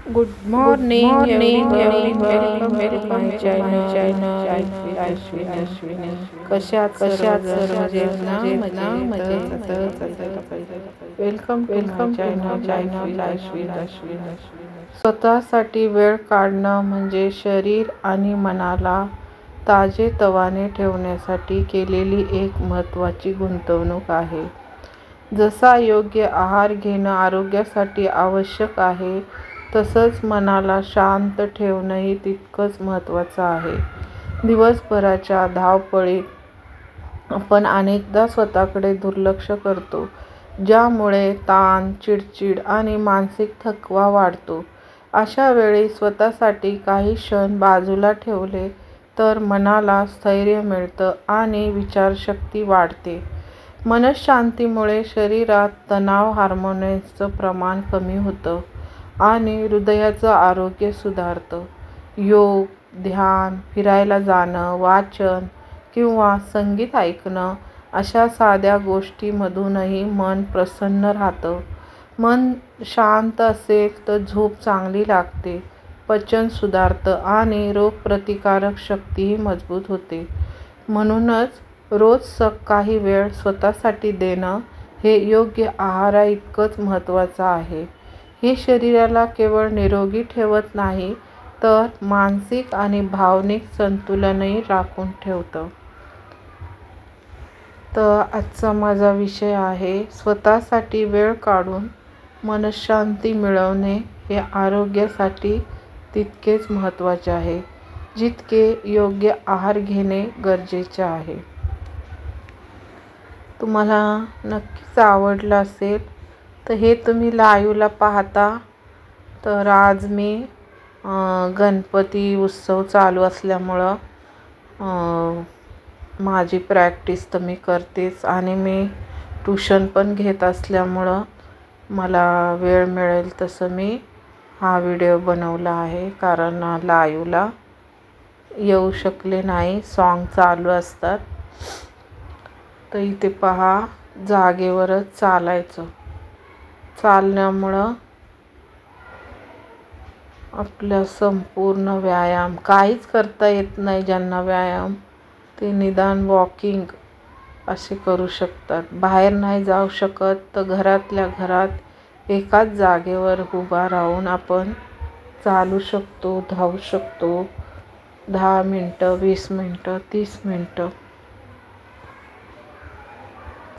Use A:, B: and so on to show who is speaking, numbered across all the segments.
A: Good morning, everyone. Welcome to my channel. Ashwini. कशात सर्वजण मजेत ना मजेत. Welcome to my channel Ashwini. स्वतःसाठी वेळ काढणं म्हणजे शरीर आणि मनाला ताजेतवाने ठेवण्यासाठी केलेली एक महत्त्वाची गुंतवणूक आहे. जसा योग्य आहार घेणं आरोग्यासाठी आवश्यक आहे, तसंच मनाला शांत ठेवणंही तितकंच महत्त्वाचं आहे. दिवसभराच्या धावपळीत आपण अनेकदा स्वतःकडे दुर्लक्ष करतो, ज्यामुळे ताण, चिडचिड आणि मानसिक थकवा वाढतो. अशा वेळी स्वतःसाठी काही क्षण बाजूला ठेवले तर मनाला स्थैर्य मिळतं आणि विचारशक्ती वाढते. मनःशांतीमुळे शरीरात तणाव हार्मोन्सचं प्रमाण कमी होतं आणि हृदयाचं आरोग्य सुधारतं. योग, ध्यान, फिरायला जाणं, वाचन किंवा संगीत ऐकणं अशा साध्या गोष्टींमधूनही मन प्रसन्न राहतं. मन शांत असेल तर झोप चांगली लागते, पचन सुधारतं आणि रोगप्रतिकारक शक्तीही मजबूत होते. म्हणूनच रोज काही वेळ स्वतःसाठी देणं हे योग्य आहाराइतकंच महत्त्वाचं आहे. हे शरीराला केवळ निरोगी ठेवत नाही, तर मानसिक आणि भावनिक संतुलनही राखून ठेवतं. तर आजचा माझा विषय आहे, स्वतःसाठी वेळ काढून मनःशांती मिळवणे हे आरोग्यासाठी तितकेच महत्त्वाचे आहे, जितके योग्य आहार घेणे गरजेचे आहे. तुम्हाला नक्कीच आवडलं असेल तर हे तुम्ही लाईव्हला पाहता. तर आज मी गणपती उत्सव चालू असल्यामुळं माझी प्रॅक्टिस तर मी करतेच आणि मी ट्यूशन पण घेत असल्यामुळं मला वेळ मिळेल तसं मी हा व्हिडिओ बनवला आहे. कारण लाईव्हला येऊ शकले नाही, सॉन्ग चालू असतात. तर इथे पहा, जागेवरच चालायचं. चालण्यामुळं आपला संपूर्ण व्यायाम, काहीच करता येत नाही ज्यांना व्यायाम, ते निदान वॉकिंग असे करू शकतात. बाहेर नाही जाऊ शकत तर घरातल्या घरात एकाच जागेवर उभा राहून आपण चालू शकतो, धावू शकतो. 10 मिनटं, 20 मिनटं, 30 मिनटं.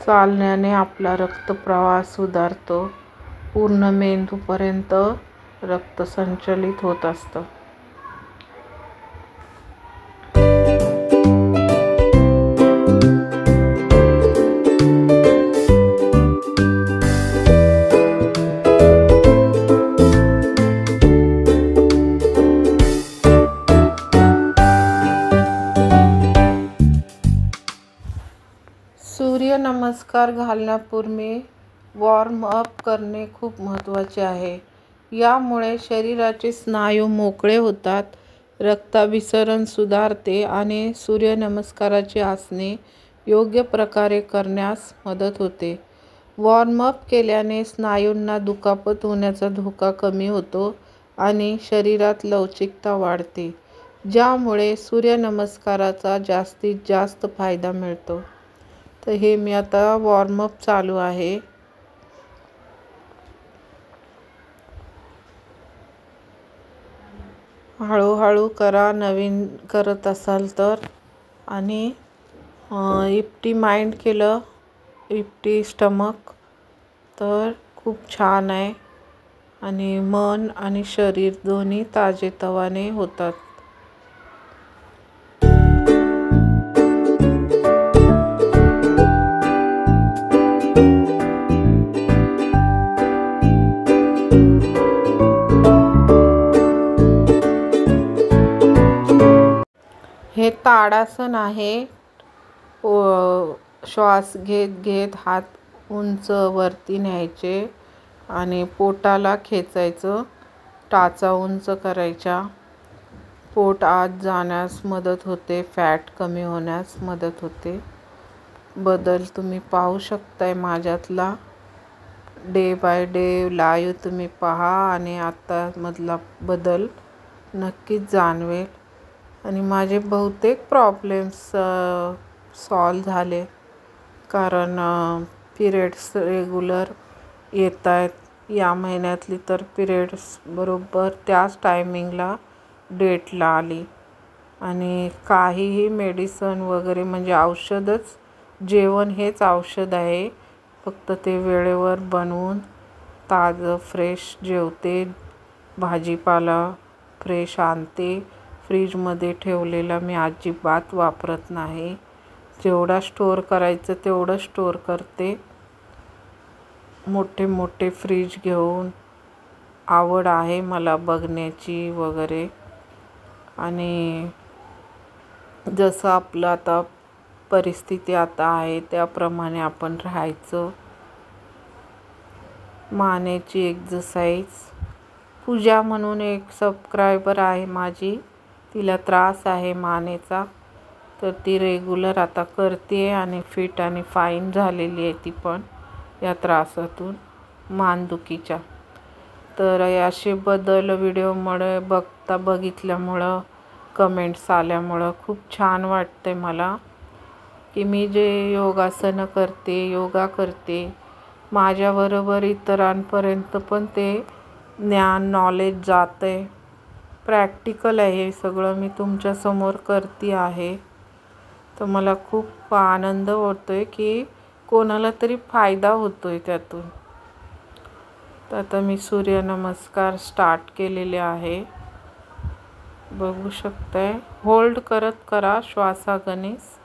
A: चालण्याने आपला रक्तप्रवाह सुधारतो. पूर्ण मेंदूपर्यंत रक्त संचलित होत असतं. सूर्यनमस्कार घालण्यापूर्वी वॉर्म अप करणे खूप महत्त्वाचे आहे. यामुळे शरीराचे स्नायू मोकळे होतात, रक्ताभिसरण सुधारते आणि सूर्यनमस्काराची आसने योग्य प्रकारे करण्यास मदत होते. वॉर्म अप केल्याने स्नायूंना दुखापत होण्याचा धोका कमी होतो आणि शरीरात लवचिकता वाढते, ज्यामुळे सूर्यनमस्काराचा जास्तीत जास्त फायदा मिळतो. तर हे मी आता वॉर्मअप चालू आहे. हळूहळू करा नवीन करत असाल तर. आणि इफ्टी माइंड केलं, इफ्टी स्टमक, तर खूप छान आहे आणि मन आणि शरीर दोन्ही ताजेतवाने होतात. हे ताडासन आहे. श्वास घेत घेत हात उंच वरती न्यायचे आणि पोटाला खेचायचं, टाचा उंच करायच्या. पोट आत जाण्यास मदत होते, फॅट कमी होण्यास मदत होते. बदल तुम्ही पाहू शकताय माझ्यातला. डे बाय डे लाईव्ह तुम्ही पहा आणि आत्तामधला बदल नक्कीच जाणवेल आणि माझे बहुतेक प्रॉब्लेम्स सॉल्व झाले. कारण पिरियड्स रेग्युलर येत आहेत. या महिन्यातली तर पिरियड्स बरोबर त्याच टायमिंगला डेटला आली आणि काहीही मेडिसन वगैरे म्हणजे औषधच, जेवण हेच औषध आहे. फक्त ते वेळेवर बनवून ताजं फ्रेश जेवते, भाजीपाला फ्रेश आणते. फ्रीजमध्ये ठेवलेला मी अजिबात वापरत नाही. जेवढा स्टोअर करायचं तेवढं स्टोअर करते. मोठे मोठे फ्रीज घेऊन आवड आहे मला बघण्याची वगैरे. आणि जसं आपलं आता परिस्थिती आता आहे त्याप्रमाणे आपण राहायचं. मानेची एक्सरसाइज, पूजा म्हणून एक सबस्क्रायबर आहे माझी, तिला त्रास आहे मानेचा, तर ती रेग्युलर आता करते आणि फिट आणि फाईन झालेली आहे ती पण या त्रासातून, मानदुखीच्या. तर असे बदल व्हिडिओमुळे बघितल्यामुळं, कमेंट्स आल्यामुळं खूप छान वाटते मला की मी जे योगासनं करते, योगा करते, माझ्याबरोबर इतरांपर्यंत पण ते ज्ञान, नॉलेज जातं आहे. प्रॅक्टिकल आहे हे सगळं मी तुमच्यासमोर करते आहे. तर मला खूप आनंद होतो आहे की कोणाला तरी फायदा होतो आहे त्यातून. तर आता मी सूर्यनमस्कार स्टार्ट केलेले आहे, बघू शकताय. होल्ड करत करा श्वासागणिस.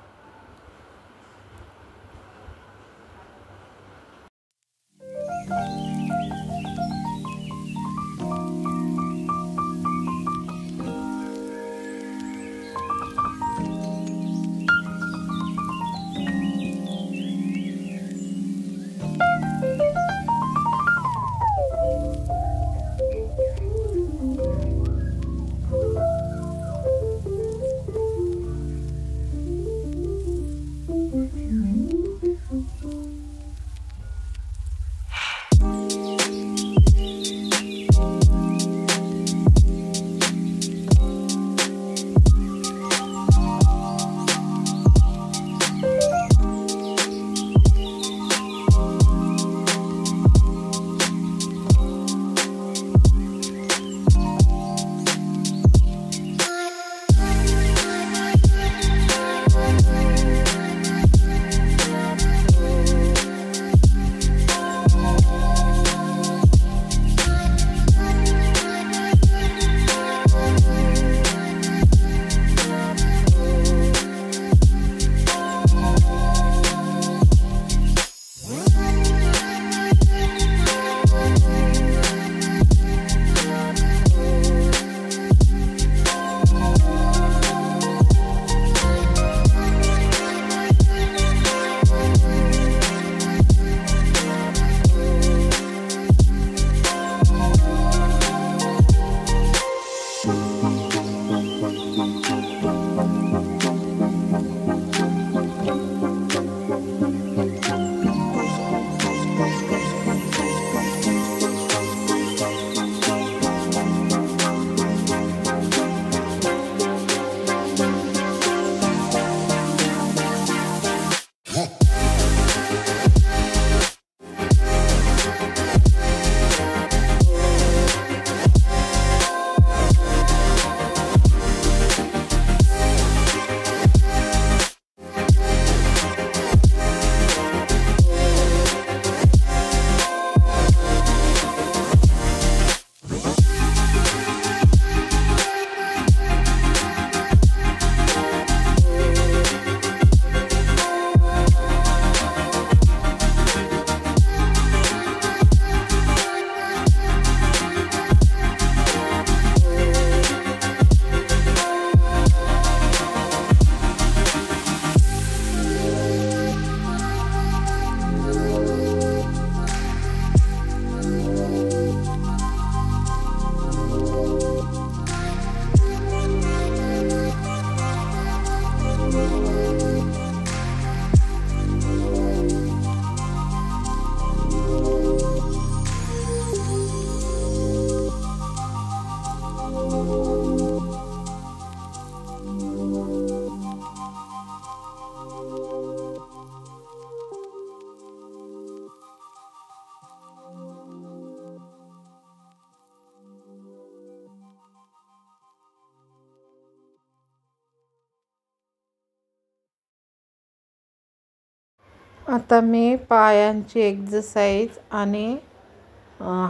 A: आता मी पायांची एक्सरसाइज आणि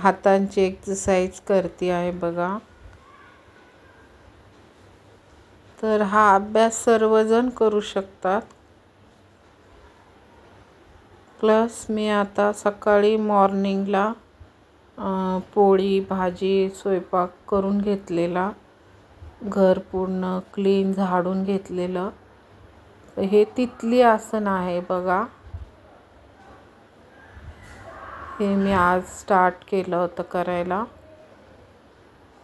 A: हातांची एक्सरसाइज करते आहे बघा. तर हा अभ्यास सर्वजण करू शकतात. प्लस मी आता सकाळी मॉर्निंगला पोळी भाजी स्वयंपाक करून घेतलेला, घर पूर्ण क्लीन झाडून घेतलेलं. हे तिथली आसन आहे बघा. हे मी आज स्टार्ट केलं होतं करायला.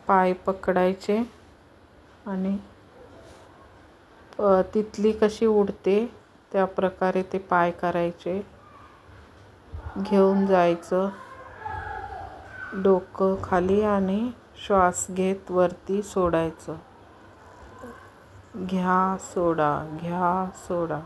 A: पाय पकडायचे आणि तिथली कशी उडते त्या प्रकारे ते पाय करायचे. घेऊन जायचं डोकं खाली आणि श्वास घेत वरती सोडायचं. घ्या सोडा, घ्या सोडा.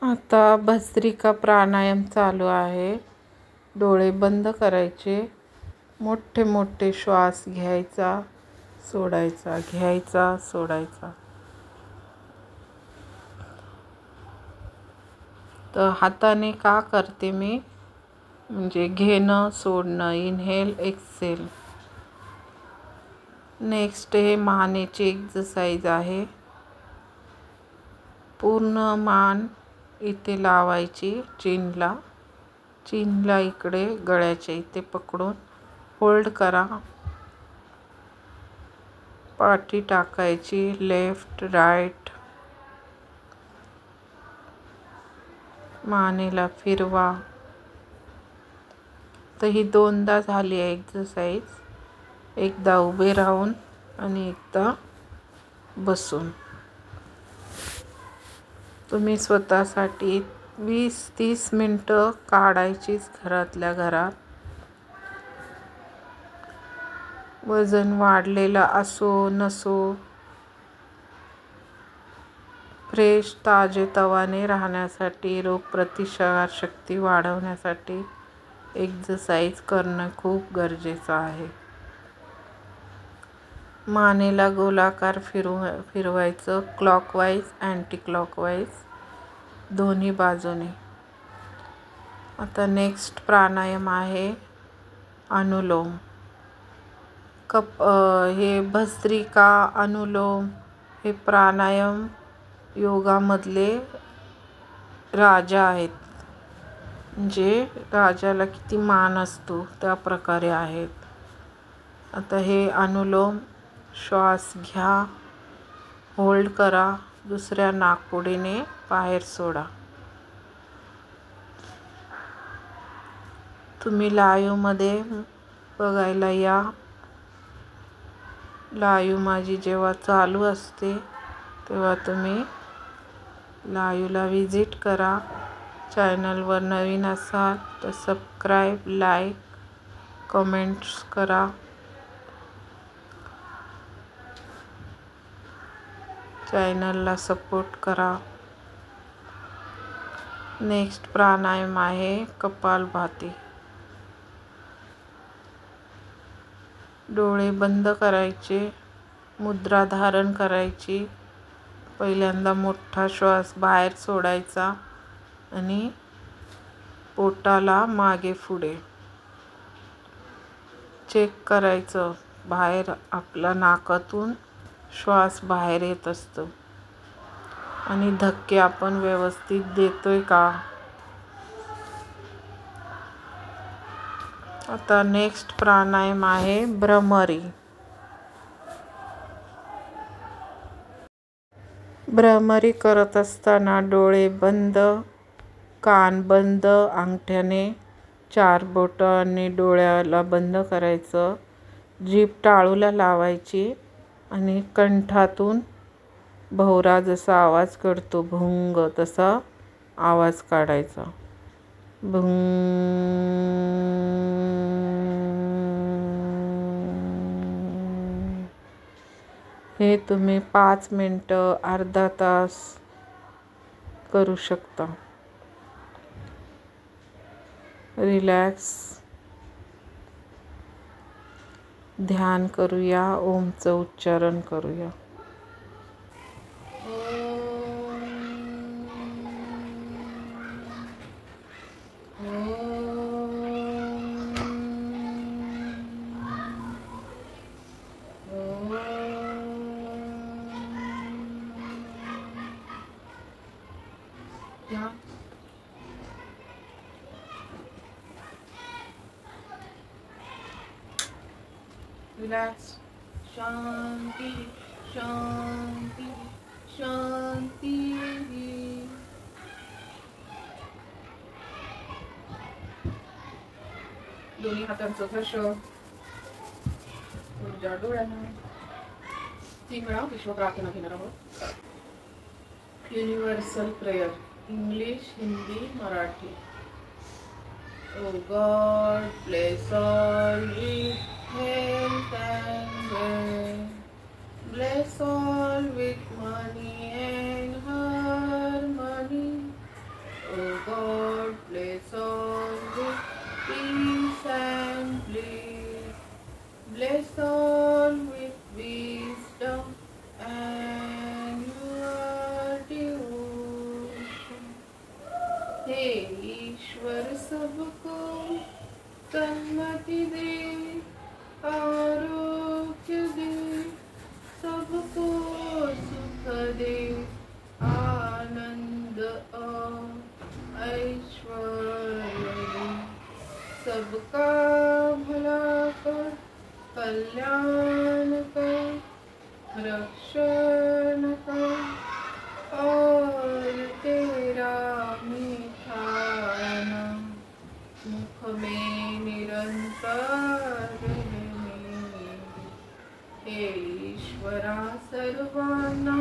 A: आता भस्त्रिका प्राणायाम चालू आहे. डोळे बंद करायचे. मोठे मोठे श्वास घ्यायचा सोडायचा, घ्यायचा सोडायचा. तर हाताने का करते मी, म्हणजे घेणं सोडणं, इनहेल एक्सहेल. नेक्स्ट हे मानेची एक्सरसाइज आहे. पूर्ण मान इथे लावायची, चिनला इकडे गळ्याच्या इथे पकडून होल्ड करा. पाठी टाकायची लेफ्ट राईट. मानेला फिरवा. तर ही दोनदा झाली आहे एक्सरसाइज. एकदा उभे राहून आणि एकदा बसून. तुम्ही स्वतःसाठी 20-30 मिनटं काढायचीच घरातल्या घरात. वजन वाढलेलं असो नसो, फ्रेश ताजेतवाने राहण्यासाठी, रोगप्रतिकारक शक्ती वाढवण्यासाठी एक्सरसाइज करणं खूप गरजेचं आहे. मानेला गोलाकार फिरवायचं, क्लॉकवाईज अँटी क्लॉकवाईज दोन्ही बाजूने. आता नेक्स्ट प्राणायाम आहे अनुलोम. हे भस्त्रिका, अनुलोम हे प्राणायाम योगामधले राजा आहेत. म्हणजे राजाला किती मान असतो त्या प्रकारे आहेत. आता हे अनुलोम श्वास घ्या, होल्ड करा, दुसऱ्या नाकपुडीने बाहेर सोडा. तुम्ही लाईव्हमध्ये बघायला या. लाईव्ह माझी जेव्हा चालू असते तेव्हा तुम्ही लाईव्हला विजिट करा. चॅनलवर नवीन असाल तर सबस्क्राईब, लाईक, कमेंट्स करा. चॅनलला सपोर्ट करा. नेक्स्ट प्राणायाम आहे कपालभाती. डोळे बंद करायचे, मुद्रा धारण करायची. पहिल्यांदा मोठा श्वास बाहेर सोडायचा, आणि पोटाला मागे पुढे चेक करायचं. बाहेर आपल्या नाकातून श्वास बाहेर येत असतो आणि धक्के आपण व्यवस्थित देतोय का. आता नेक्स्ट प्राणायाम आहे भ्रमरी. भ्रमरी करत असताना डोळे बंद, कान बंद, अंगठ्याने 4 बोटांनी डोळ्याला बंद करायचं. जीभ टाळूला लावायची आणि कंठातून भोवरा जसा आवाज करतो भुंग तसा आवाज काढायचा. भुंग. हे तुम्ही 5 मिनिटं, अर्धा तास करू शकता. रिलॅक्स ध्यान करूया. ओमचं उच्चारण करूया. रिलॅक्स. शांती शांती शांती. दोन्ही हातांचं घर्ष ऊर्जा डोळ्यांना. 3 वेळा विश्व प्रार्थना घेणार आहोत. Universal prayer. English, Hindi, Marathi. O God bless all with health and wealth. Bless all with money and harmony. Oh God, bless all with peace and bliss. Bless all with wisdom and your devotion. हे ईश्वर सबको सन्मति दे, आरोग्य दे, सबको सुख दे, आनंद ऐश्वर्य दे, सबका भला कर, कल्याण कर, रक्षण कर और तेरा मीठा नाम मुख में निरंतर हे ईश्वरा सर्वांना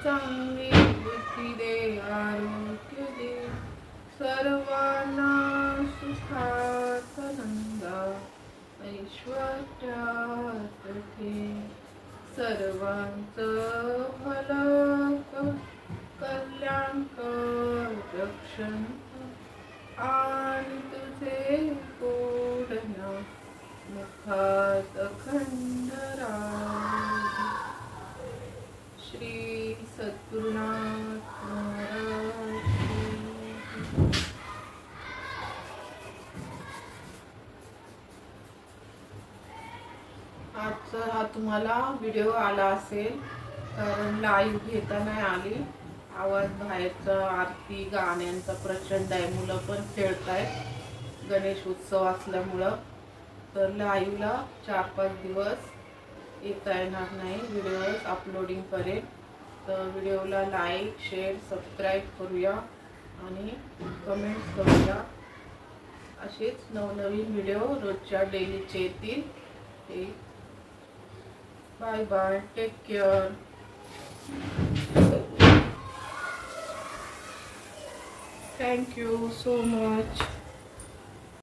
A: चांगली बुद्धी दे, आरोग्य दे, सर्वांना सुखात आनंदात ऐश्वर्यात ठे, सर्वांचं भलं कर, कल्याण कर, रक्षण कर आणि तुझे गोड नाम मुखात अखंड राहू. श्री सद्गुरुनाथ महाराज. आजचा हा तुम्हाला व्हिडिओ आला असेल कारण लाईव्ह घेता नाही आली. आवाज बाहेरचा आरती गाण्यांचा प्रचंड आहे. मुलं पण खेळतायत गणेश उत्सव असल्यामुळं. तर लाईव्हला 4-5 दिवस येता येणार नाही. व्हिडिओज अपलोडिंग करेल. तर व्हिडिओला लाईक, शेअर, सबस्क्राईब करूया आणि कमेंट्स करूया. असेच नवनवीन व्हिडिओ रोजच्या डेलीचे येतील. ते bye bye. Take care. Thank you so much.